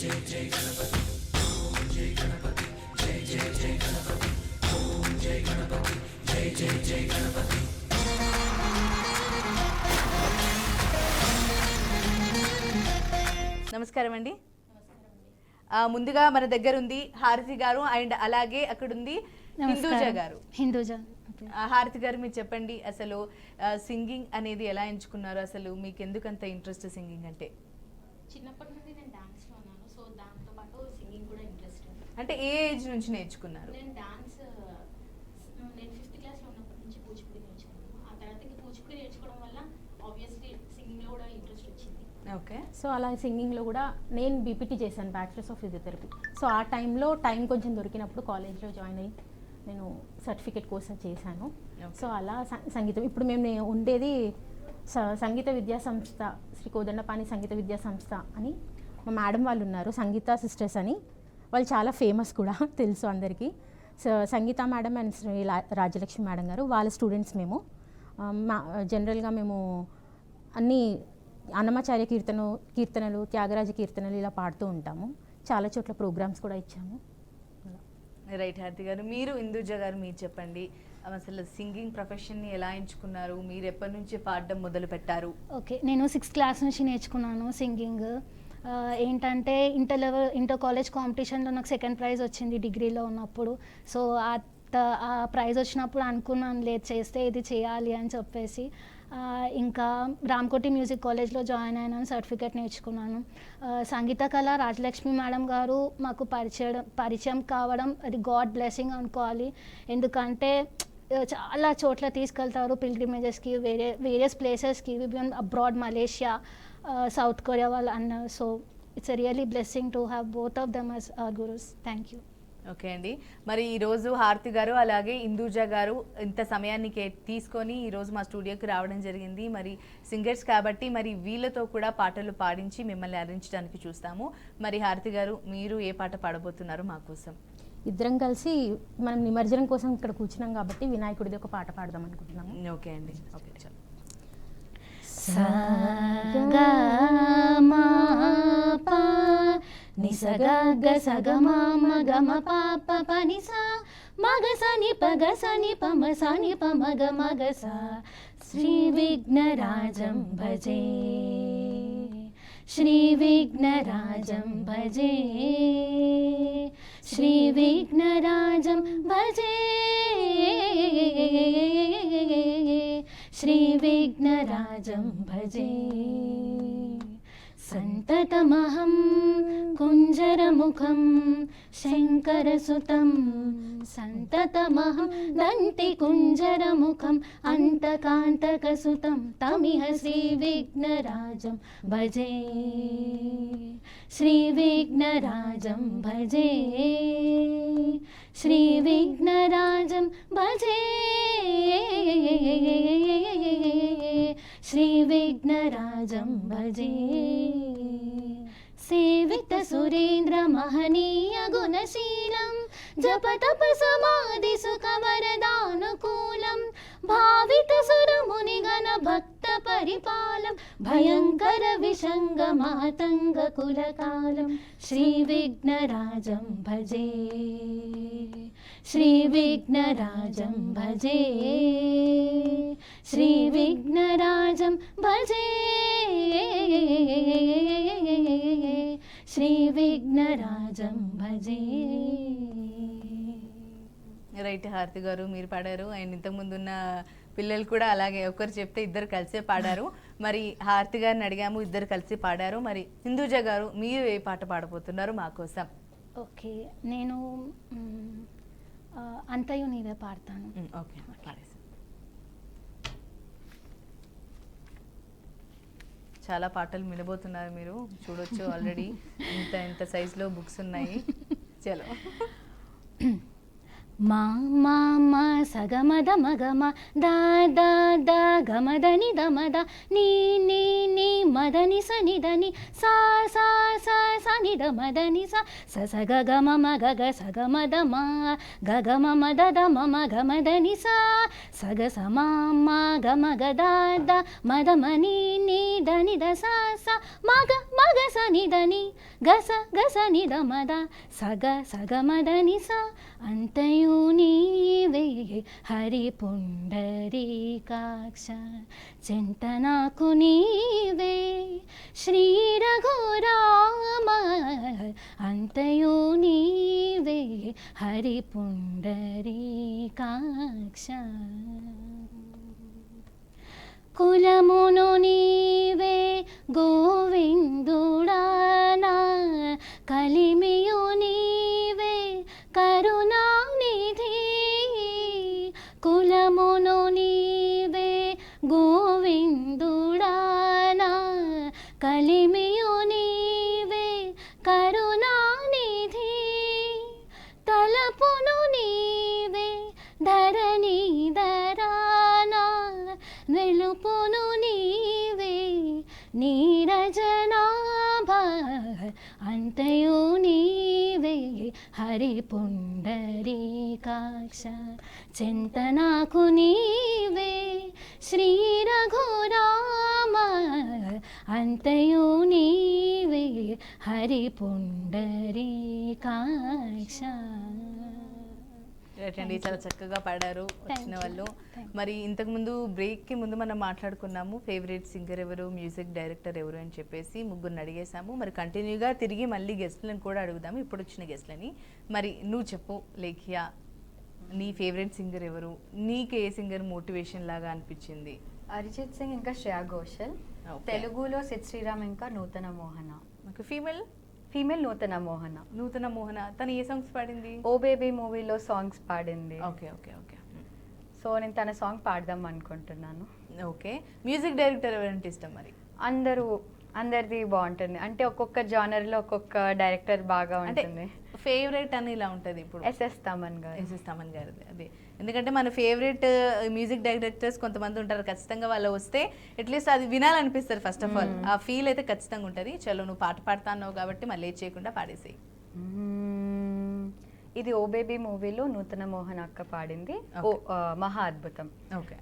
నమస్కారం అండి. ముందుగా మన దగ్గర ఉంది హారతి గారు అండ్ అలాగే అక్కడ ఉంది హిందూజా. హారతి గారు, మీరు చెప్పండి, అసలు సింగింగ్ అనేది ఎలా ఎంచుకున్నారు? అసలు మీకు ఎందుకు అంత ఇంట్రెస్ట్ సింగింగ్ అంటే? చిన్నప్పటి నుండి నేను డాన్స్ లో ఉన్నాను, సో దాంతో పాటు సింగింగ్ కూడా ఇంట్రెస్ట్. అంటే ఏ ఏజ్ నుంచి నేర్చుకున్నారు? నేను డాన్స్ నేను 5th క్లాస్ లో ఉన్నప్పటి నుంచి కూచిపూడి నేర్చుకున్నాను. ఆ తర్వాత కూచిపూడి నేర్చుకోవడం వల్ల ఆబ్వియస్లీ సింగింగ్ లో కూడా ఇంట్రెస్ట్ వచ్చింది. ఓకే. సో అలా సింగింగ్లో కూడా నేను బీపీటీ చేశాను, బ్యాచిలర్స్ ఆఫ్ ఫిజియోథెరపీ. సో ఆ టైంలో టైం కొంచెం దొరికినప్పుడు కాలేజ్లో జాయిన్ అయ్యి నేను సర్టిఫికేట్ కోసం చేశాను. సో అలా సంగీతం, ఇప్పుడు మేము ఉండేది సంగీత విద్యా సంస్థ, శ్రీ కోదండపాణి సంగీత విద్యా సంస్థ అని మా మేడం వాళ్ళు ఉన్నారు, సంగీత సిస్టర్స్ అని. వాళ్ళు చాలా ఫేమస్ కూడా, తెలుసు అందరికీ. So Sangeetha madam and Shri Rajalakshmi madam గారు, వాళ్ళ స్టూడెంట్స్ మేము. జనరల్గా మేము అన్నీ అన్నమాచార్య కీర్తనలు, త్యాగరాజ కీర్తనలు ఇలా పాడుతూ ఉంటాము. చాలా చోట్ల ప్రోగ్రామ్స్ కూడా ఇచ్చాము. రైట్. హారతి గారు, మీరు హిందూజా గారు, మీరు చెప్పండి, అసలు సింగింగ్ ప్రొఫెషన్ని ఎలా ఎంచుకున్నారు? మీరు ఎప్పటి నుంచి పాడడం మొదలు పెట్టారు? ఓకే, నేను 6th క్లాస్ నుంచి నేర్చుకున్నాను సింగింగ్. ఏంటంటే ఇంటర్ కాలేజ్ కాంపిటీషన్లో నాకు 2nd ప్రైజ్ వచ్చింది డిగ్రీలో ఉన్నప్పుడు. సో ఆ ప్రైజ్ వచ్చినప్పుడు అనుకున్నాను, లేదు చేస్తే ఇది చేయాలి అని చెప్పేసి. ఇంకా రామ్కోటి మ్యూజిక్ కాలేజ్లో జాయిన్ అయినాను, సర్టిఫికేట్ నేర్చుకున్నాను. సంగీత కళ రాజలక్ష్మి మేడం గారు మాకు పరిచయం కావడం అది గాడ్ బ్లెస్సింగ్ అనుకోవాలి. ఎందుకంటే చాలా చోట్ల తీసుకెళ్తారు పిల్గ్రిమేజెస్కి, వేరియస్ ప్లేసెస్కి, Bjorn abroad, Malaysia, south Korea వాళ్ళు అన్నారు. So it's a really blessing to have both of them as our gurus. Thank you. Okay అండి, మరి ఈరోజు హారతి గారు అలాగే హిందూజా గారు ఇంత సమయాన్ని తీసుకొని ఈరోజు మా స్టూడియోకి రావడం జరిగింది. మరి సింగర్స్ కాబట్టి మరి వీళ్ళతో కూడా పాటలు పాడించి మిమ్మల్ని అరించడానికి చూస్తాము. మరి హారతి గారు, మీరు ఏ పాట పాడబోతున్నారు మా కోసం? ఇద్దరం కలిసి మనం నిమజ్జనం కోసం ఇక్కడ కూర్చున్నాం కాబట్టి వినాయకుడిది ఒక పాట పాడదాం అనుకుంటున్నాము. ఓకే అండి. ఓకే, చాలు. నిసగా గసగమా మగమ పాప పనిసా మగసని పగసని పమసని పమగ మగస శ్రీ విఘ్నరాజం భజే, శ్రీ విఘ్నరాజం భజే, శ్రీ విఘ్నరాజం భజే, శ్రీ విఘ్నరాజం భజే. సంతతమహం కుంజరముఖం శంకరసుతం, సంతతమహం దంతి కుంజరముఖం అంతకాంతకసుతం తమిహ శ్రీ విఘ్నరాజం భజే, శ్రీ విఘ్నరాజం భజే, శ్రీ విఘ్నరాజం భజే, శ్రీ విఘ్నరాజం భజే. సేవిత సురేంద్ర మహనీయ గుణశీలం జపతప సమాధి సుఖ వరదానుకూలం భావిత సురమునిగణ భక్త పరిపాలం భయంకర విషంగ మాతంగ కులకాలం శ్రీ విఘ్నరాజం భజే, శ్రీ విఘ్నరాజం భజే, శ్రీ విఘ్నరాజం భజే, శ్రీ విఘ్నరాజం భజే. రైట్ హారతి గారు, మీరు పాడారు. అండ్ ఇంతకుముందు ఉన్న పిల్లలు కూడా అలాగే ఒకరు చెప్తే ఇద్దరు కలిసే పాడారు. మరి హారతి గారిని అడిగాము, ఇద్దరు కలిసి పాడారు. మరి హిందూజా గారు, మీరు ఏ పాట పాడబోతున్నారు మా కోసం? ఓకే, నేను అంతయు నీవే పాడతాను. ఓకే, పాడేసి. చాలా పాటలు వినబోతున్నారు మీరు, చూడొచ్చు. ఆల్రెడీ ఇంత సైజులో బుక్స్ ఉన్నాయి. చలో. మా మా మా సగమద మగమ దా దా దా గమదని దమద నీ నీ నీ మదని సని దని సా సా సా సని నిద మద ని స స స గ గ మ మ గ గ స గ మ ద మ గ గ మ మ ద ద మ మ గ మ ద ని స స గ స మ మ గ మ గ ద ద మ ద మ ని ని ద ని ద స స మ గ స ని ద ని గ స ని ద మ ద స గ మ ద ని స అంతయు నీవే హరి పుండరీకాక్ష చింత నాకు నీవే శ్రీ రఘురామ అంతయు నీవే హరి పుండరీకాక్ష కులమును నీవే గోవిందుడానా కలిమియు నీవే కరుణానిధి కులమును నీవే గోవిందుడానా కలిమియు నీవే కరుణానిధి తలపును నీవే ధరణీధరానా వెలుపును నీవే నీరజనాభ అంతయు నీవే హరి పుండరీకాక్ష చింత నాకు నీవే శ్రీ రఘురామ అంతయు నీవే హరి పుండరీకాక్ష. రైట్, చాలా చక్కగా పాడారు వచ్చిన వాళ్ళు. మరి ఇంతకుముందు బ్రేక్కి ముందు మనం మాట్లాడుకున్నాము ఫేవరెట్ సింగర్ ఎవరు, మ్యూజిక్ డైరెక్టర్ ఎవరు అని చెప్పేసి ముగ్గురిని అడిగేసాము. మరి కంటిన్యూగా తిరిగి మళ్ళీ గెస్ట్లను కూడా అడుగుదాము, ఇప్పుడు వచ్చిన గెస్ట్లని. మరి నువ్వు చెప్పు లేఖియా, నీ ఫేవరెట్ సింగర్ ఎవరు, నీకు ఏ సింగర్ మోటివేషన్ లాగా అనిపించింది? అరిజిత్ సింగ్ ఇంకా శ్రేయా ఘోషల్. తెలుగులో సిద్ శ్రీరామ్ ఇంకా నూతన మోహన. నాకు ఫీమేల్ నూతన మోహన. నూతన మోహన తను ఏ సాంగ్స్ పాడింది? ఓ బేబీ మూవీలో సాంగ్స్ పాడింది. Okay okay okay. సో నేను తన సాంగ్ పాడదాం అనుకుంటున్నాను. ఓకే, మ్యూజిక్ డైరెక్టర్ ఎవరంటే ఇష్టం? మరి అందరిది బాగుంటుంది, అంటే ఒక్కొక్క జానర్లో ఒక్కొక్క డైరెక్టర్ బాగా ఉంటుంది. ఫేవరెట్ అని ఇలా ఉంటుంది ఇప్పుడు ఎస్ఎస్ తమన్ గారు. ఎస్ఎస్ తమన్ గారిది అదే, ఎందుకంటే మన ఫేవరెట్ మ్యూజిక్ డైరెక్టర్స్ కొంతమంది ఉంటారు, ఖచ్చితంగా వాళ్ళు వస్తే అట్లీస్ట్ అది వినాలనిపిస్తారు. ఫస్ట్ ఆఫ్ ఆల్ ఆ ఫీల్ అయితే ఖచ్చితంగా ఉంటుంది. చలో నువ్వు పాట పాడుతా అన్నావు కాబట్టి మళ్ళీ లేట్ చేయకుండా పాడేసేయి. ఇది ఓ బేబీ మూవీలో నూతన మోహన్ అక్క పాడింది. మహా అద్భుతం. ఓకే.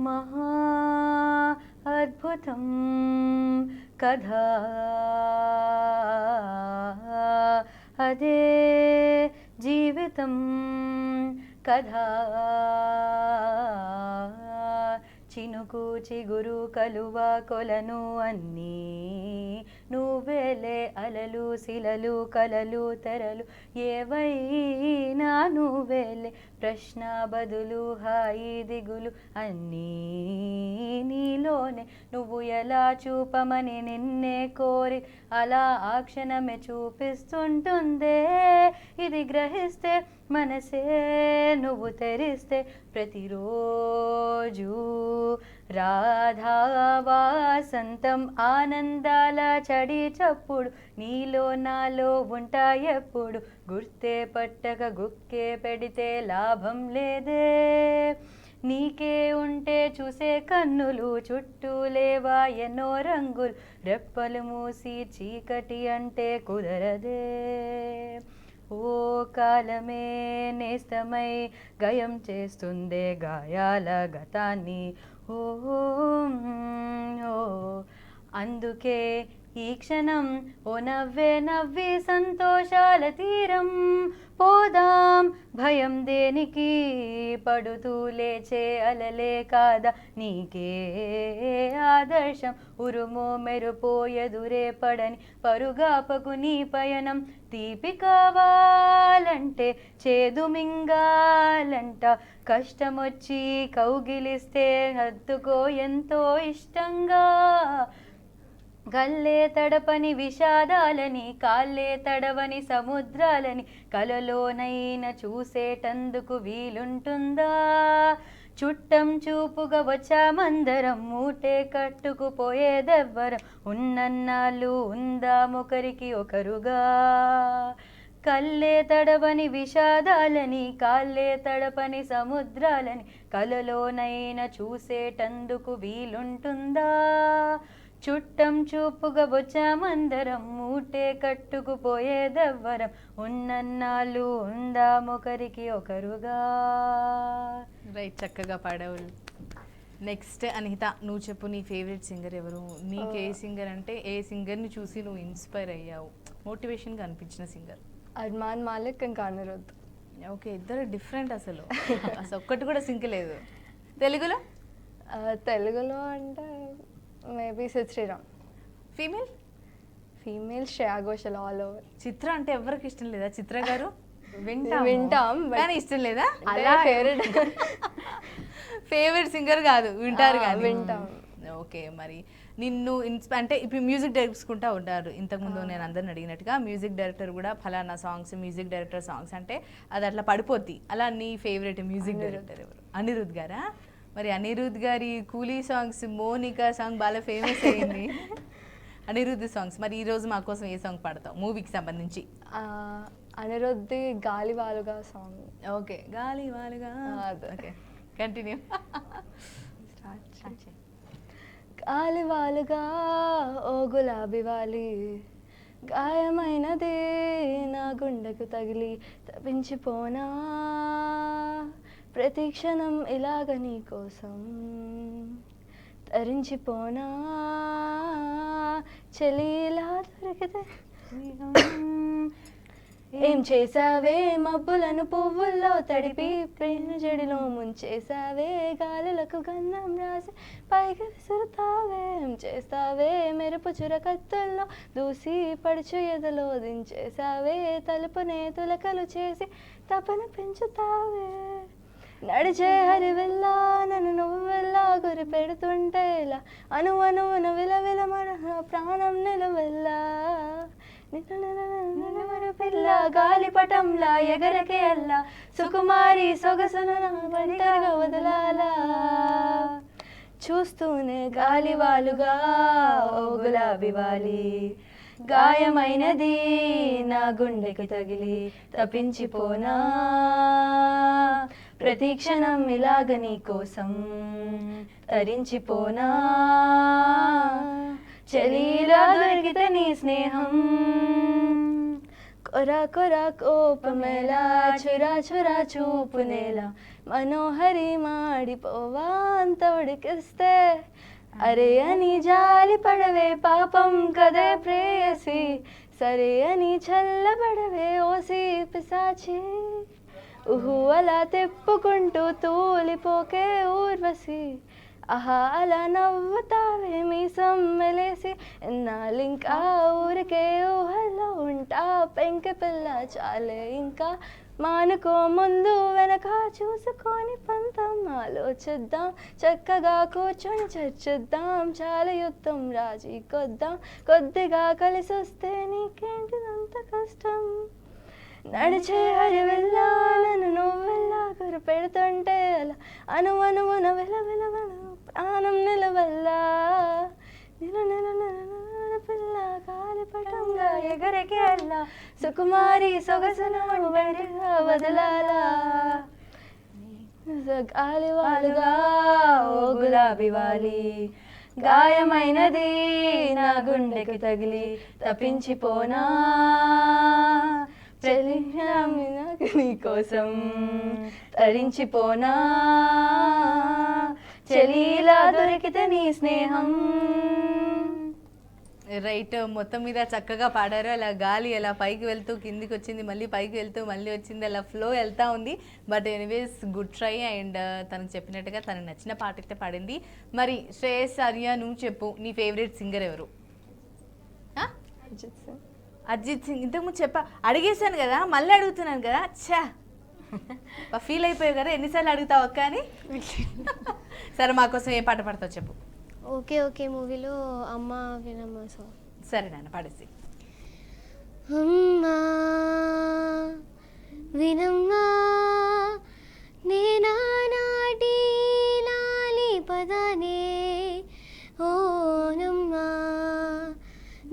మహా అద్భుతం కథా అదే జీవితం కథా చినుకు చిగురు కలువ కొలను అన్నీ నువ్వేలే అలలు శిలలు కలలు తెరలు ఏవైనా నువ్వేలే ప్రశ్న బదులు హాయి దిగులు అన్నీ నీలోనే నువ్వు ఎలా చూపమని నిన్నే కోరి అలా ఆ క్షణమే చూపిస్తుంటుందే ఇది గ్రహిస్తే మనసే నువ్వు తెరిస్తే ప్రతిరోజు రాధా వాసంతం ఆనందాల చడి చప్పుడు నీలో నాలో ఉంటాయెప్పుడు గుర్తే పట్టక గుక్కే పెడితే లాభం లేదే నీకే ఉంటే చూసే కన్నులు చుట్టూ లేవా ఎన్నో రంగులు రెప్పలు మూసి చీకటి అంటే కుదరదే ఓ కాలమే నేస్తమై గయం చేస్తుందే గాయాల గతాన్ని ఓ అందుకే ఈ క్షణం ఓ నవ్వే నవ్వి సంతోషాల తీరం పోదాం భయం దేనికి పడుతూ లేచే అలలే కాదా నీకే ఆదర్శం ఉరుమో మెరుపో ఎదురే పడని పరుగాపకు నీ పయనం తీపి కావాలంటే చేదు మింగాలంట కష్టమొచ్చి కౌగిలిస్తే హత్తుకో ఎంతో ఇష్టంగా గల్లే తడపని విషాదాలని కాళ్ళే తడవని సముద్రాలని కలలోనైనా చూసేటందుకు వీలుంటుందా చుట్టం చూపుగా వచ్చామందరం మూటే కట్టుకుపోయేదెవ్వరం ఉన్నన్నాళ్ళు ఉందామొకరికి ఒకరుగా కళ్ళే తడవని విషాదాలని కాళ్ళే తడపని సముద్రాలని కలలోనైనా చూసేటందుకు వీలుంటుందా చుట్టం చూపుగా వచ్చామందరం మూటే కట్టుకుపోయేదెవ్వరం ఉన్నన్నాళ్ళు ఉందామొకరికి ఒకరుగా. రైట్, చక్కగా పాడావు. నెక్స్ట్ అనిత, నువ్వు చెప్పు నీ ఫేవరెట్ సింగర్ ఎవరు? నీకు ఏ సింగర్ అంటే ఏ సింగర్ని చూసి నువ్వు ఇన్స్పైర్ అయ్యావు, మోటివేషన్గా అనిపించిన సింగర్? అర్మాన్ మాలిక్ ఇంకా అనిరుద్ధ్. ఓకే, ఇద్దరు డిఫరెంట్ అసలు. అసలు ఒక్కటి కూడా సింక్ లేదు. తెలుగులో? తెలుగులో అంటే maybe Sid Sriram. Female? Female Shreya Ghoshal all over. Chitra అంటే ఎవరికి ఇష్టం లేదా? చిత్ర గారు వింటాం కానీ ఇష్టం లేదా? అలా ఫేవరెట్ ఫేవరెట్ సింగర్ కాదు, వింటారు కానీ. వింటాం. ఓకే, మరి నిన్ను అంటే ఇప్పుడు మ్యూజిక్ డైరెక్టర్స్కుంటా ఉంటారు. ఇంతకుముందు నేను అందరిని అడిగినట్టుగా మ్యూజిక్ డైరెక్టర్ కూడా ఫలానా సాంగ్స్, మ్యూజిక్ డైరెక్టర్ సాంగ్స్ అంటే అది అట్లా పడిపోద్ది. అలా నీ ఫేవరెట్ మ్యూజిక్ డైరెక్టర్ ఎవరు? అనిరుద్ధ్ గారా? మరి అనిరుద్ధ్ గారి కూలీ సాంగ్స్, మోనికా సాంగ్ బాగా ఫేమస్ అయింది. అనిరుద్ధ్ సాంగ్స్ మరి ఈరోజు మా కోసం ఏ సాంగ్ పాడతావు మూవీకి సంబంధించి? అనిరుద్ధి గాలి వాలుగా సాంగ్. ఓకే, గాలి వాలుగా. Okay, continue. గాలి వాలుగా ఓ గులాబీ వాలి గాయమైనది నా గుండెకు తగిలి తప్పించిపోనా ప్రతి క్షణం ఇలాగ నీ కోసం తరించిపోనా చెలి ఇలా దొరికితే ఏం చేసావే మబ్బులను పువ్వుల్లో తడిపి ప్రేమ జడిలో ముంచేసావే గాలులకు గంధం రాసి పైకి విసురుతావే ఏం చేస్తావే మెరుపు చురకత్తుల్లో దూసి పడుచు ఎదలో దించేసావే తలుపునే తులకలు చేసి తపన పెంచుతావే నడిచే హరివెల్లా నన్ను నువ్వెల్లా గురి పెడుతుంటే ఇలా అనువనువున విలవిలమన ప్రాణం నిలువెల్లా పిల్ల గాలిపటంలా ఎగరకే అల్లా సుకుమారి సొగసును ఒంటరిగా వదలాలా చూస్తూనే గాలివాలుగా ఓ గులాబీ వాలి గాయమైనది నా గుండెకి తగిలి తప్పించిపోనా ప్రతి క్షణం ఇలాగ నీ కోసం తరించిపోనా చలీలా దొరికితే నీ స్నేహం కొరా కొరా కోపమేలా చురా చురా చూపునేలా మనోహరి మాడిపోవా అంత ఉడికిస్తే అరే అని జాలి పడవే పాపం కదే ప్రేయసి సరే అని చల్లబడవే ఓసి పిశాచి ఊహు అలా తిప్పుకుంటూ తూలిపోకే ఊర్వశి ఆహా అలా నవ్వుతావే మీ సమ్మెలేసి ఎన్నాళ్ళింకా ఊరికే ఊహల్లో ఉంటా పెంకి పిల్ల చాలే ఇంకా మానుకో ముందు వెనక చూసుకొని పంతం ఆలోచిద్దాం చక్కగా కూర్చొని చర్చిద్దాం చాలా యుద్ధం రాజీ కొద్దాం కొద్దిగా కలిసి వస్తే నీకేంటిదంత కష్టం నడిచే హరివెల్లా నన్ను నువ్వెల్లా గురి పెడుతుంటే అలా అనువనువున వెలవెలవన ప్రాణం నిలవల్లా పిల్ల గాలిపటంగా ఎగరకే అల్లా సుకుమారి సొగసును వెంటగా వదలాలా గాలివాలుగా ఓ గులాబీ వాలి గాయమైనది నా గుండెకి తగిలి తప్పించిపోనా నీ కోసం తరించిపోనా చలీలా దొరికితే నీ స్నేహం. రైట్, మొత్తం మీద చక్కగా పాడారు. అలా గాలి అలా పైకి వెళ్తూ కిందికి వచ్చింది, మళ్ళీ పైకి వెళ్తూ మళ్ళీ వచ్చింది, అలా ఫ్లో వెళ్తూ ఉంది. But anyways good try. And తనకు చెప్పినట్టుగా తనకు నచ్చిన పాట అయితే పాడింది. మరి శ్రేయస్ ఆర్య, నువ్వు చెప్పు నీ ఫేవరెట్ సింగర్ ఎవరు? అజిత్ సింగ్. అజిత్ సింగ్. ఇంతకుముందు అడిగేశాను కదా, మళ్ళీ అడుగుతున్నాను కదా. ఛా, ఫీల్ అయిపోయావు కదా, ఎన్నిసార్లు అడుగుతావు అక్క అని. సరే, మా కోసం ఏ పాట పాడతావు చెప్పు. ఓకే ఓకే మూవీలో అమ్మ వినమ్మ సాంగ్. సరే నాన్న, పాడేసి. అమ్మా వినమ్మా నేనానాటి లాలి పదనే ఓనమ్మా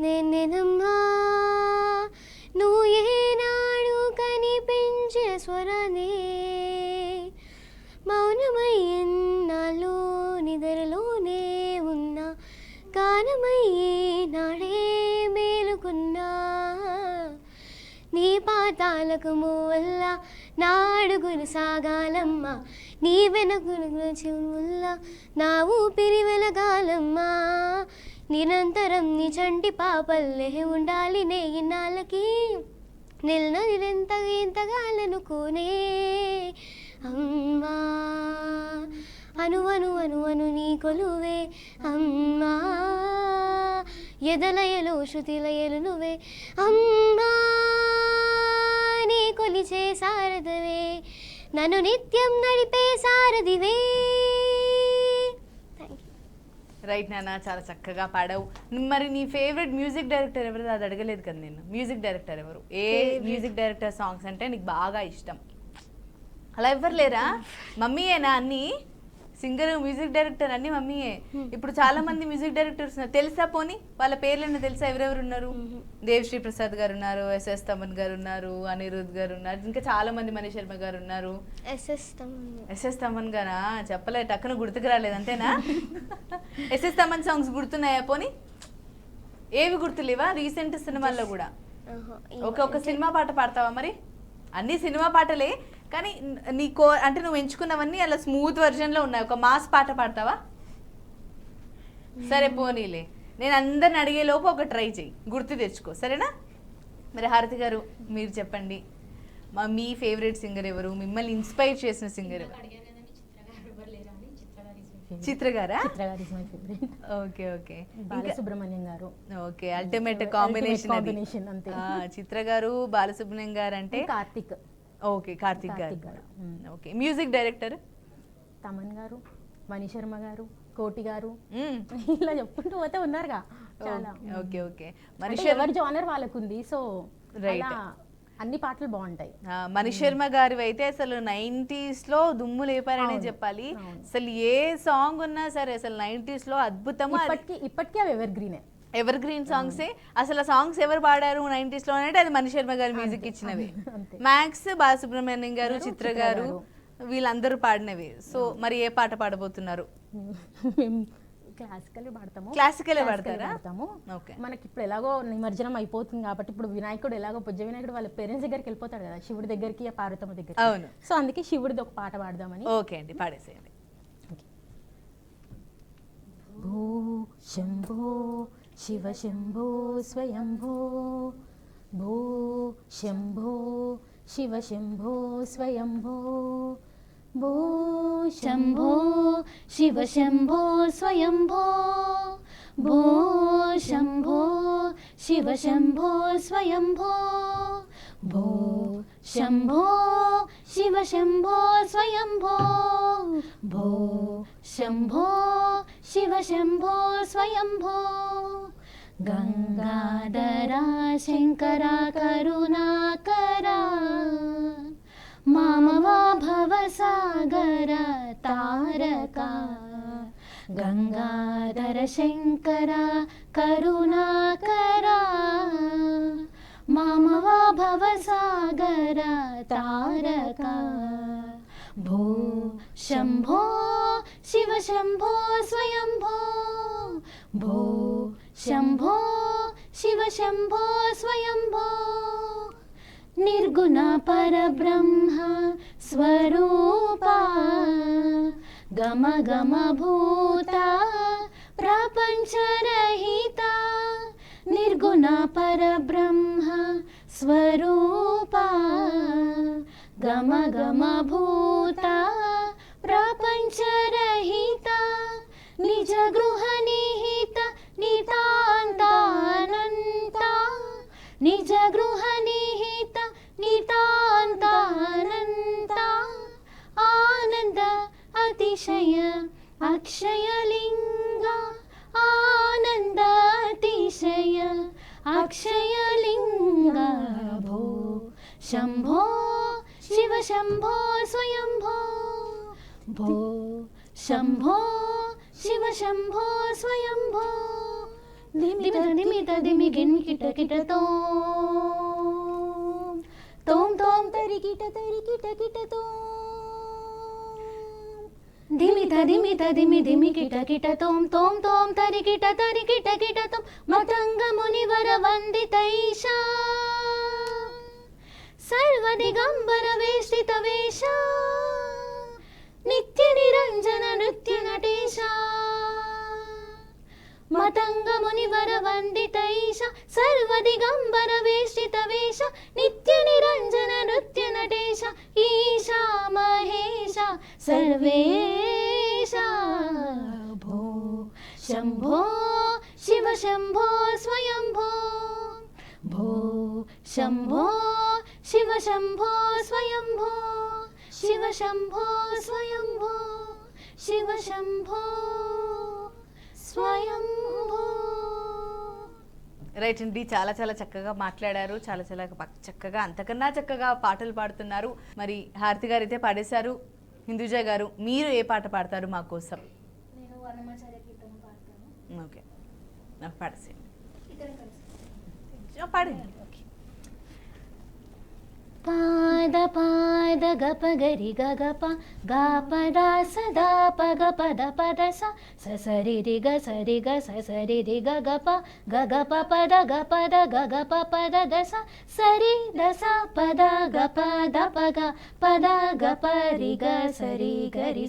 నేనమ్మా నువ్వు ఏనాడు కనిపించే స్వరనే మౌనమై ఎన్నాళ్ళు నిద్రలోనే ఉన్నా గానమై తాళకు మూవల్ల నా అడుగులు సాగాలమ్మా నీ వెనుకలు చెవుల్ల నా ఊపిరి వెలగాలమ్మా నిరంతరం నీ చంటి పాపల్లే ఉండాలి నే ఇన్నాళ్ళకి నిలనదిరెంతగా ఇంతగాలనుకోనే అమ్మా అను అను అను అను నీ కొలువే అమ్మా ఎదలయలు శృతిలయలు నువ్వే అమ్మా నీ కొలిచే సారథవే నన్ను నిత్యం నడిపే సారథివే. రైట్ నాన్న, చాలా చక్కగా పాడావు. మరి నీ ఫేవరెట్ మ్యూజిక్ డైరెక్టర్ ఎవరు? అది అడగలేదు కదా నేను. మ్యూజిక్ డైరెక్టర్ ఎవరు? ఏ మ్యూజిక్ డైరెక్టర్ సాంగ్స్ అంటే నీకు బాగా ఇష్టం? అలా ఎవ్వరు లేరా? మమ్మీయేనా అన్నీ? సింగర్, మ్యూజిక్ డైరెక్టర్ అన్ని మమ్మీయే. ఇప్పుడు చాలా మంది మ్యూజిక్ డైరెక్టర్స్ ఉన్నారు, తెలుసా? పోనీ వాళ్ళ పేర్లన్నా తెలుసా? ఎవరెవరు ఉన్నారు? దేవిశ్రీ ప్రసాద్ గారు ఉన్నారు, ఎస్ఎస్ తమన్ గారు ఉన్నారు, అనిరుద్ గారు ఉన్నారు, ఇంకా చాలా మంది, మనీష్ శర్మ గారు ఉన్నారు. ఎస్ఎస్ తమన్ గారా? చెప్పలే, టక్కున గుర్తుకు రాలేదు అంతేనా? ఎస్ఎస్ తమన్ సాంగ్స్ గుర్తున్నాయా పోనీ? ఏవి గుర్తులేవా? రీసెంట్ సినిమాల్లో కూడా ఒక సినిమా పాట పాడతావా మరి? అన్ని సినిమా పాటలే, కానీ నీ అంటే నువ్వు ఎంచుకున్నవన్నీ అలా స్మూత్ వర్జన్లో ఉన్నాయి. ఒక మాస్ పాట పాడతావా? సరే పోనీలే, నేను అందరిని అడిగేలోపు ఒక ట్రై చెయ్యి, గుర్తు తెచ్చుకో, సరేనా? మరి హారతి గారు మీరు చెప్పండి, మీ ఫేవరెట్ సింగర్ ఎవరు? మిమ్మల్ని ఇన్స్పైర్ చేసిన సింగర్ ఎవరు? చిత్ర గారా? Okay okay. బాలసుబ్రహ్మణ్యం గారు. ఓకే, అల్టిమేట్ కాంబినేషన్ అంతే. చిత్ర గారు, బాలసుబ్రహ్మణ్యం గారు అంటే కార్తిక్. ఓకే, కార్తిక్ గారు. Okay, music director? తమన్ గారు, మనీష్ శర్మ గారు, కోటి గారు, ఇలా చెప్పుకుంటూ పోతే ఉన్నారుగా చాలా. Okay okay. ఎవరి జానర్ వాళ్ళకుంది, సో రైట్, అన్ని పాటలు బాగుంటాయి. మనీష్ శర్మ గారు అయితే అసలు 90s లో దుమ్ము లేపారనే చెప్పాలి. అసలు ఏ సాంగ్ ఉన్నా సరే అసలు 90s లో అద్భుతం. ఇప్పటికీ అవి ఎవర్ గ్రీనే, ఎవర్ గ్రీన్ సాంగ్సే. అసలు ఆ సాంగ్స్ ఎవరు పాడారు 90s లో అంటే అది మనీష్ శర్మ గారు మ్యూజిక్ ఇచ్చినవి. మ్యాక్స్ బాలసుబ్రహ్మణ్యం గారు, చిత్ర గారు, వీళ్ళందరూ పాడినవి. సో మరి ఏ పాట పాడబోతున్నారు? క్లాసికల్ పాడతాము. క్లాసికల్ పాడతారా? మనకి ఇప్పుడు ఎలాగో నిమజ్జనం అయిపోతుంది కాబట్టి ఇప్పుడు వినాయకుడు ఎలాగో పుజ్జ వినాయకుడు వాళ్ళ పేరెంట్స్ దగ్గరికి వెళ్ళిపోతాడు కదా, శివుడి దగ్గరికి, పార్వతమ్మ దగ్గరికి. అవును. సో అందుకే శివుడిది ఒక పాట పాడదామని. ఓకే అండి, పాడేసేయండి. భూ శంభో శివ శంభో స్వయంభో, భూ శంభో శివ శంభో స్వయంభో, భూ శంభో శివ శంభో స్వయంభో, భూ శంభో శివ శంభో స్వయంభో, భూ శంభో శివ శంభో స్వయంభో, భూ శంభో శివ శంభో స్వయంభో, గంగాధరా శంకరా కరుణాకరా, మామవా భవసాగర తారక, గంగాధర శంకర కరుణాకర, మామవా భవసాగర తారక, భూ శంభో శివ శంభో స్వయంభో, భూ శంభో శివ శంభో స్వయంభో, నిర్గుణ పరబ్రహ్మ స్వరూపా, గమ గమ భూత ప్రపంచరహిత, నిర్గుణ పరబ్రహ్మ స్వరూపా, గమ గమ భూత ప్రపంచరహిత, నిజ గృహ నిహిత నితాంతానంత, నిజ గృహ నిహిత నితాంతానంత, ఆనంద అతిశయ అక్షయలింగ, ఆనంద అతిశయ అక్షయలింగ, భూ శంభో శివ శంభో స్వయంభో, భూ శంభో శివ శంభో స్వయంభో, ధిమిత ధిమిత ధిమి గిన్ కిట కిటతో, తోం తోం తరికిట తరికిట కిటతో, ధిమిత ధిమిత ధిమి ధిమి కిట కిట తోం తోం తోం తరికిట తరికిట కిటతో, మతంగ మునివర వందితైషా, సర్వదిగంబర వేష్టిత వేష నిత్య నిరంజన నృత్య నటేశ మతంగ మునివర వందిత ఈశ సర్వదిగంబర వేష్టిత వేష నిత్య నిరంజన నృత్య నటేశ ఈశా మహేశ సర్వేశ భో శంభో శివ శంభో స్వయంభో భో శంభో శివ శంభో స్వయంభో శివ శంభో స్వయంభో శివ శంభో స్వయంభో. రైట్ అండి, చాలా చాలా చక్కగా మాట్లాడారు, చాలా చాలా చక్కగా అంతకన్నా చక్కగా పాటలు పాడుతున్నారు. మరి హారతి గారు అయితే పాడేశారు. హిందూజ గారు మీరు ఏ పాట పాడతారు మా కోసం? నేను వనమాచార్య కీర్తన పాడతాను. ఓకే, నాకు పాడేసేయండి. ఇద్దరం కలిసి పాడండి. పాద పాద గప గరి గగప గాపద సదా పగ పద పద సరి రి గ సరి రి గగప గగప పద గపద గగప పద దస సరి దస పద గప దపగ పద గప రి గ సరి గరి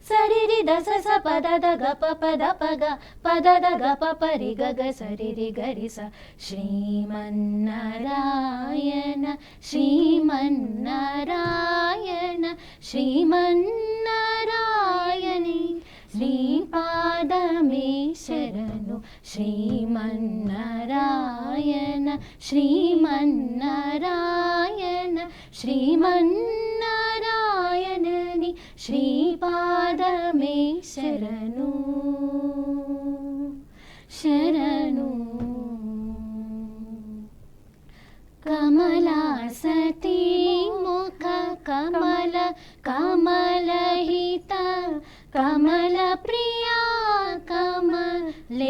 సరి రి దస స పద ద గప పద పగ పద ద గప పరి గగ సరి రి గరి స. శ్రీమన్నారాయణ శ్రీమన్నారాయణ శ్రీమన్నారాయణి శ్రీపాదమే శరణు శ్రీమన్నారాయణ శ్రీమన్నారాయణ శ్రీమన్నారాయణని శ్రీపాదమే శరణు శరణు. కమలాసతి ముఖ కమల కమలహిత కమల ప్రియా కమలేక్షణా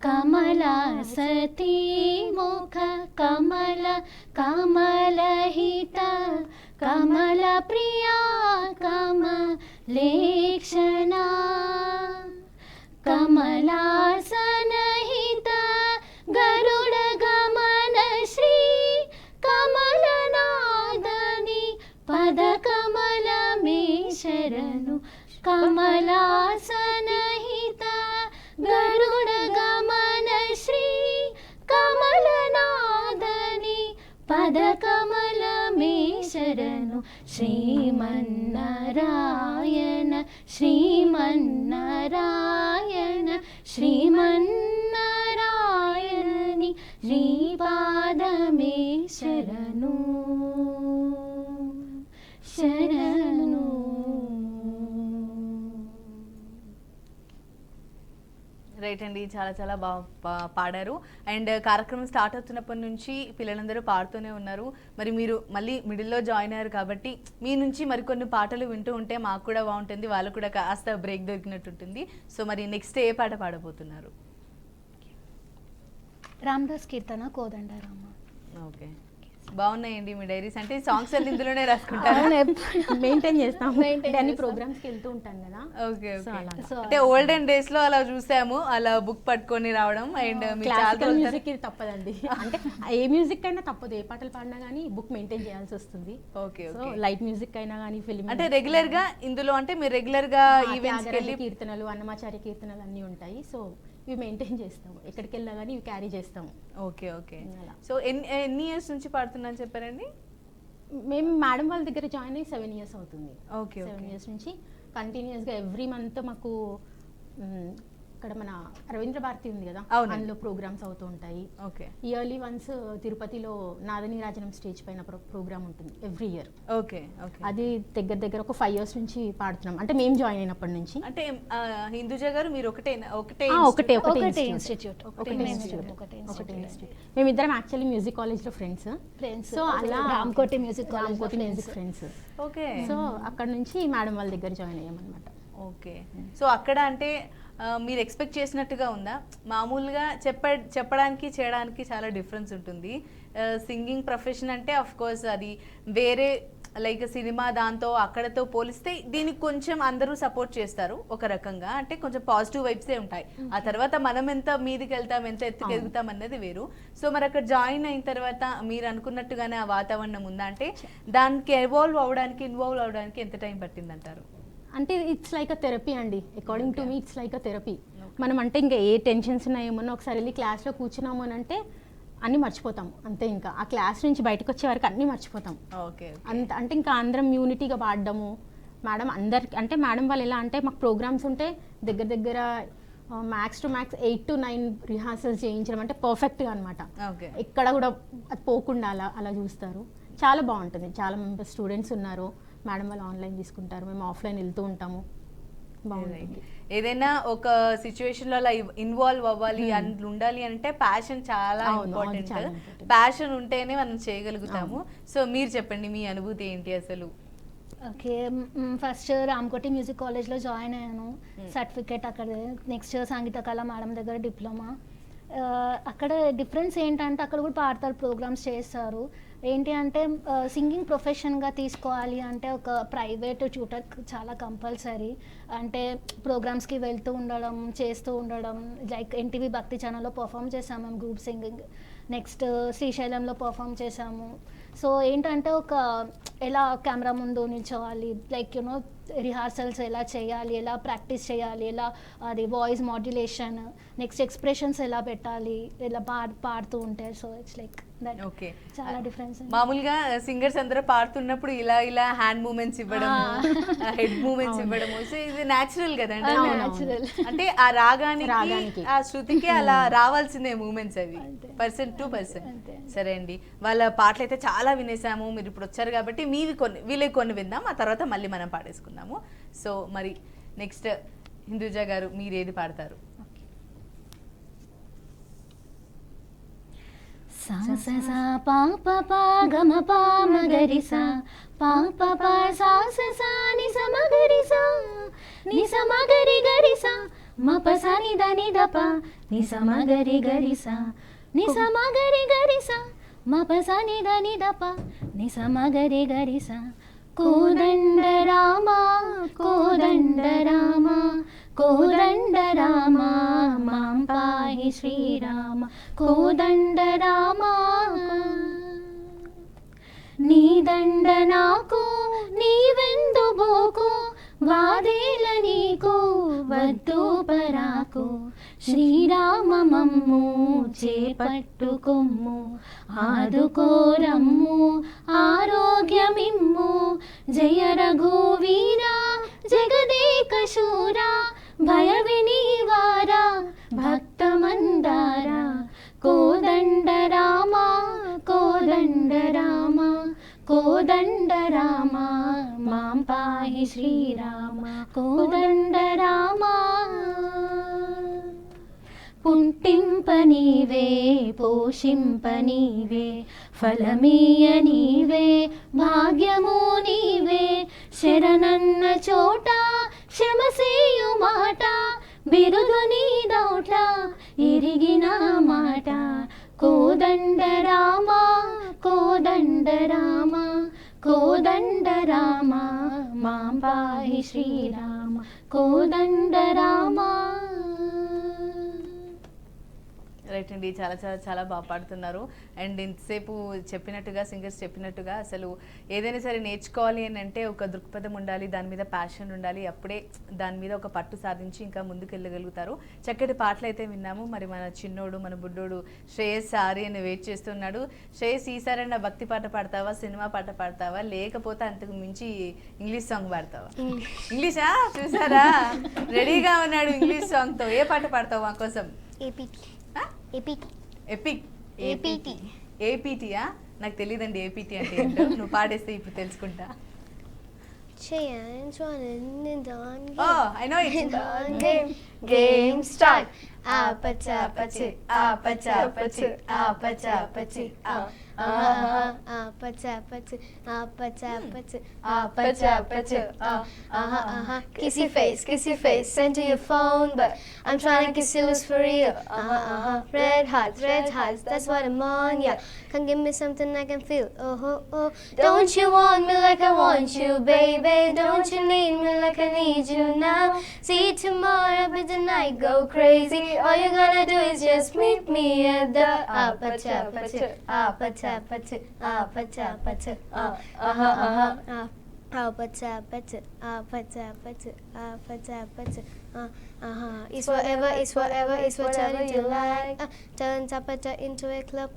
కమలాసతి ముఖ కమల కమలహిత కమల ప్రియా కమలేక్షణా కమలాసనహిత గరుడ గమన శ్రీ కమలనాదని పద కమల మే శరణు కమలాసనహిత గరుడ గమన శ్రీ కమలనాదని పద కమల మే శరణు శ్రీమన్నారాయణ శ్రీమన్నారాయణ శ్రీమన్నారాయణని శ్రీపాదమే శరణు శరణు. రైట్ అండి, చాలా చాలా బాగా పాడారు. అండ్ కార్యక్రమం స్టార్ట్ అవుతున్నప్పటి నుంచి పిల్లలందరూ పాడుతూనే ఉన్నారు. మరి మీరు మళ్ళీ మిడిల్లో జాయిన్ అయ్యారు కాబట్టి మీ నుంచి మరికొన్ని పాటలు వింటూ ఉంటే మాకు కూడా బాగుంటుంది, వాళ్ళు కూడా కాస్త బ్రేక్ దొరికినట్టు ఉంటుంది. సో మరి నెక్స్ట్ ఏ పాట పాడబోతున్నారు? రామదాస్ కీర్తన కోదండరామ. ఓకే, బాగున్నాయండి మీ డైరీస్. అంటే సాంగ్స్ అన్ని ఇందులోనే రాసుకుంటారు? మెయింటైన్ చేస్తాము, అన్ని ప్రోగ్రామ్స్కి వెళ్తూ ఉంటాను కదా. Okay So, okay. అలాగా. అంటే ఓల్డెన్ డేస్ లో అలా చూసాము, అలా బుక్ పట్టుకొని రావడం. అండ్ క్లాసికల్ మ్యూజిక్ ఇది తప్పదండి, అంటే ఏ మ్యూజిక్ అయినా తప్పదు, ఏ పాటలు పాడినా కానీ బుక్ మెయింటైన్ చేయాల్సి వస్తుంది. Okay so okay. Light music అయినా కానీ ఫిల్మ్ అంటే రెగ్యులర్ గా ఇందులో అంటే మీరు రెగ్యులర్ గా ఈవెంట్స్ కి వెళ్ళి కీర్తనలు అన్నమాచార్య కీర్తనలు అన్నీ ఉంటాయి. సో ఇవి మెయింటైన్ చేస్తాము, ఎక్కడికి వెళ్ళినా కానీ ఇవి క్యారీ చేస్తాము. Okay okay. అలా. సో ఎన్ని ఇయర్స్ నుంచి పాడుతున్నాను చెప్పారండి? మేము మేడం వాళ్ళ దగ్గర జాయిన్ అయ్యి 7 years అవుతుంది. ఓకే 7 years నుంచి కంటిన్యూస్గా ఎవ్రీ మంత్ మాకు ఇక్కడ మన రవీంద్ర భారతి ఉంది కదా, అవునండి. అందులో ప్రోగ్రామ్స్ అవుతూ ఉంటాయి. ఓకే ఇయర్లీ వన్స్ తిరుపతిలో నాదనీరాజనం స్టేజ్ పైన ప్రోగ్రామ్ ఉంటుంది ఎవ్రీ ఇయర్. Okay okay. అది దగ్గర ఒక 5 years నుంచి పాడుతున్నాం, అంటే మేము జాయిన్ అయినప్పటి నుంచి. అంటే హిందూజ గారు మీరు ఒకటే ఒకటే ఇన్స్టిట్యూట్ మేమిద్దరం యాక్చువల్లీ మ్యూజిక్ కాలేజ్ లో ఫ్రెండ్స్. సో అలా Ramkoti music Ramkoti music friends. Okay. So అక్కడ నుంచి మేడం వాళ్ళ దగ్గర జాయిన్ అయ్యామన్నమాట. ఓకే. సో అక్కడ అంటే మీరు ఎక్స్పెక్ట్ చేసినట్టుగా ఉందా? మామూలుగా చెప్పడానికి చేయడానికి చాలా డిఫరెన్స్ ఉంటుంది. సింగింగ్ ప్రొఫెషన్ అంటే అఫ్ కోర్స్ అది వేరే లైక్ సినిమా దాంతో అక్కడతో పోలిస్తే దీనికి కొంచెం అందరూ సపోర్ట్ చేస్తారు ఒక రకంగా, అంటే కొంచెం పాజిటివ్ వైబ్సే ఉంటాయి. ఆ తర్వాత మనం ఎంత మీదికి వెళ్తాం, ఎంత ఎత్తుకు ఎదుగుతాం అన్నది వేరు. సో మరి అక్కడ జాయిన్ అయిన తర్వాత మీరు అనుకున్నట్టుగానే ఆ వాతావరణం ఉందా? అంటే దానికి ఇన్వాల్వ్ అవడానికి ఎంత టైం పట్టింది అంటారు? అంటే ఇట్స్ లైక్ అ థెరపీ అండి. According to me it's like a therapy. మనం అంటే ఇంకా ఏ టెన్షన్స్ ఉన్నా ఏమన్నా ఒకసారి వెళ్ళి క్లాస్లో కూర్చున్నాము అని అంటే అన్నీ మర్చిపోతాం అంతే. ఇంకా ఆ క్లాస్ నుంచి బయటకు వచ్చే వరకు అన్నీ మర్చిపోతాం. ఓకే. అంత అంటే ఇంకా అందరం యూనిటీగా పాడడము. మేడం అందరికి అంటే మేడం వాళ్ళు ఎలా అంటే మాకు ప్రోగ్రామ్స్ ఉంటే దగ్గర max to max 8 to 9 rehearsals చేయించడం అంటే పర్ఫెక్ట్గా అనమాట. ఓకే. ఎక్కడ కూడా అది పోకుండా అలా చూస్తారు. చాలా బాగుంటుంది. చాలా మెంబర్స్ స్టూడెంట్స్ ఉన్నారు. మేడం వాళ్ళు ఆన్లైన్ తీసుకుంటారు, మేము ఆఫ్లైన్ వెళ్తూ ఉంటాము. బాగుంటుంది. ఏదైనా ఒక సిచ్యువేషన్ లో అలా ఇన్వాల్వ్ అవ్వాలి అని ఉండాలి అంటే ప్యాషన్ చాలా ఇంపార్టెంట్. ప్యాషన్ ఉంటేనే మనం చేయగలుగుతాము. సో మీరు చెప్పండి మీ అనుభూతి ఏంటి అసలు? ఓకే, ఫస్ట్ రామకోటి మ్యూజిక్ కాలేజ్లో జాయిన్ అయ్యాను. సర్టిఫికేట్ అక్కడ. నెక్స్ట్ సంగీత కళ మేడం దగ్గర డిప్లొమా. అక్కడ డిఫరెన్స్ ఏంటంటే అక్కడ కూడా పాడతారు, ప్రోగ్రామ్స్ చేస్తారు. ఏంటి అంటే సింగింగ్ ప్రొఫెషన్గా తీసుకోవాలి అంటే ఒక ప్రైవేట్ ట్యూటర్ చాలా కంపల్సరీ. అంటే ప్రోగ్రామ్స్కి వెళ్తూ ఉండడం, చేస్తూ ఉండడం. లైక్ ఎన్టీవీ భక్తి ఛానల్లో పర్ఫామ్ చేసాము మేము గ్రూప్ సింగింగ్. నెక్స్ట్ శ్రీశైలంలో పర్ఫామ్ చేసాము. సో ఏంటంటే ఒక ఎలా కెమెరా ముందు నిల్చోవాలి, లైక్ యూనో రిహార్సల్స్ ఎలా చేయాలి, ఎలా ప్రాక్టీస్ చేయాలి, ఎలా అది వాయిస్ మాడ్యులేషన్, నెక్స్ట్ ఎక్స్ప్రెషన్స్ ఎలా పెట్టాలి, ఎలా పాడుతూ ఉంటే. So it's like that. Okay. చాలా డిఫరెన్స్. మామూలుగా సింగర్స్ అందరూ పాడుతున్నప్పుడు ఇలా హ్యాండ్ మూమెంట్స్ ఇవ్వడం, హెడ్ మూమెంట్స్ ఇవ్వడం, సో ఇది న్యాచురల్ కదండి. అంటే ఆ రాగానికి ఆ శృతికి అలా రావాల్సిందే మూమెంట్స్ అవి, పర్సన్ టు పర్సన్. సరే అండి, వాళ్ళ పాటలు అయితే చాలా వినేసాము. మీరు ఇప్పుడు వచ్చారు కాబట్టి వీళ్ళే కొన్ని విందాం, ఆ తర్వాత మళ్ళీ మనం పాడేసుకుందాము. సో మరి నెక్స్ట్ హిందూజ గారు మీరు ఏది పాడతారు? సా స సా పా ప పా గ మ పా మ గ రి సా పా ప పా సా స సా ని స మ గ రి సా ని స మ గ రి సా మ ప సా ని ద ని ద ప ని స మ గ రి సా ని స మ గ రి సా మ ప సా ని ద ని ద ప ని స మ గ రి సా. కోదండ రామ కోదండ రామ కోదండ రామ మాం పాహి శ్రీరామ. కోదండ రామ నీ దండ నాకు నీవెందు బోకు వాదేల నీకు వద్దు పరాకు. శ్రీరామ మమ్ము చేపట్టుకొమ్ము ఆదుకోరమ్ము ఆరోగ్యమిమ్ము. జయ రఘువీరా జగదేక శూరా భయ వినివారా భక్త మందారా. కోదండ రామ కోదండ రామ కోదండ రామ మాం పాహి శ్రీరామ. కోదండ రామ పుట్టింప నీవే పోషింప నీవే ఫలమీయ నీవే భాగ్యము నీవే. శరణన్న చోట క్షమసేయు మాట బిరుదు నీ దౌట ఇరిగిన మాట. కోదండ రామ కోదండ రామ కోదండ రామ మాం పాహి శ్రీరామ. కోదండ రామ. రైట్ అండి, చాలా చాలా చాలా బాగా పాడుతున్నారు. అండ్ ఇంతసేపు చెప్పినట్టుగా సింగర్స్ చెప్పినట్టుగా అసలు ఏదైనా సరే నేర్చుకోవాలి అని అంటే ఒక దృక్పథం ఉండాలి, దాని మీద ప్యాషన్ ఉండాలి. అప్పుడే దాని మీద ఒక పట్టు సాధించి ఇంకా ముందుకు వెళ్ళగలుగుతారు. చక్కటి పాటలు అయితే విన్నాము. మరి మన చిన్నోడు మన బుడ్డోడు శ్రేయస్ సారీ అని వెయిట్ చేస్తున్నాడు. శ్రేయస్ ఈసారైనా భక్తి పాట పాడతావా, సినిమా పాట పాడతావా, లేకపోతే అంతకు మించి ఇంగ్లీష్ సాంగ్ పాడతావా? ఇంగ్లీషా? చూసారా, రెడీగా ఉన్నాడు ఇంగ్లీష్ సాంగ్తో. ఏ పాట పాడతావు మా కోసం? ఏపీటీయా? నాకు తెలియదండి ఏపీటీ అంటే ఏంటో. నువ్వు పాడేస్తే ఇప్పుడు తెలుసుకుంటా. I know it. Game start. Apa cha pa chi, apa cha pa chi, apa cha pa chi. Kissy face, send to your phone, but I'm trying to kiss you loose for real. Red hearts, that's what I'm on, yeah. Come give me something I can feel. Oh. Don't you want me like I want you, baby? Don't you need me like I need you now? See tomorrow, but tonight go crazy. All you gonna do is just meet me at the It's whatever you like. Turn Tapata into a club.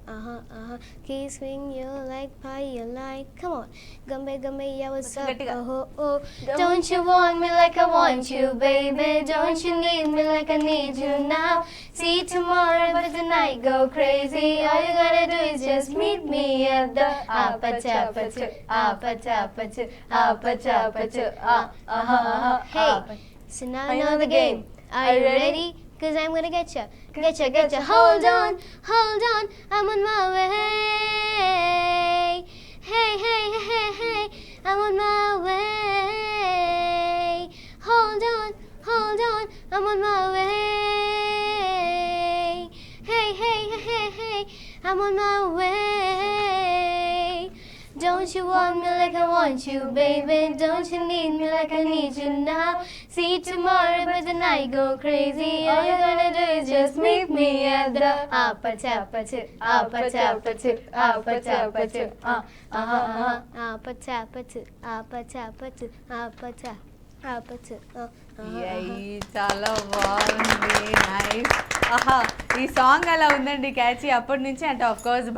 Key swing you like pie you like. Come on, Gumbe, yeah, what's up? Oh. Don't you want me like I want you, baby? Don't you need me like I need you now? See tomorrow, but tonight go crazy. All you gotta do is just meet me at the Hey, so now I know the game. Are you ready? Cause I'm gonna get ya. Hold on, I'm on my way. Hey, I'm on my way. Hold on, I'm on my way. Hey, I'm on my way. Don't you want me like I want you, baby? Don't you need me like I need you now? See tomorrow, but tonight go crazy. All you gonna do is just meet me at the చాలా బాగుంది, nice. ఆహా, ఈ song అలా ఉందండి catchy అప్పటి నుంచి. అంటే of course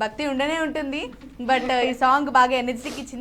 భక్తి ఉండనే ఉంటుంది, బట్ ఈ సాంగ్ బాగా ఎనర్జీకి ఇచ్చింది.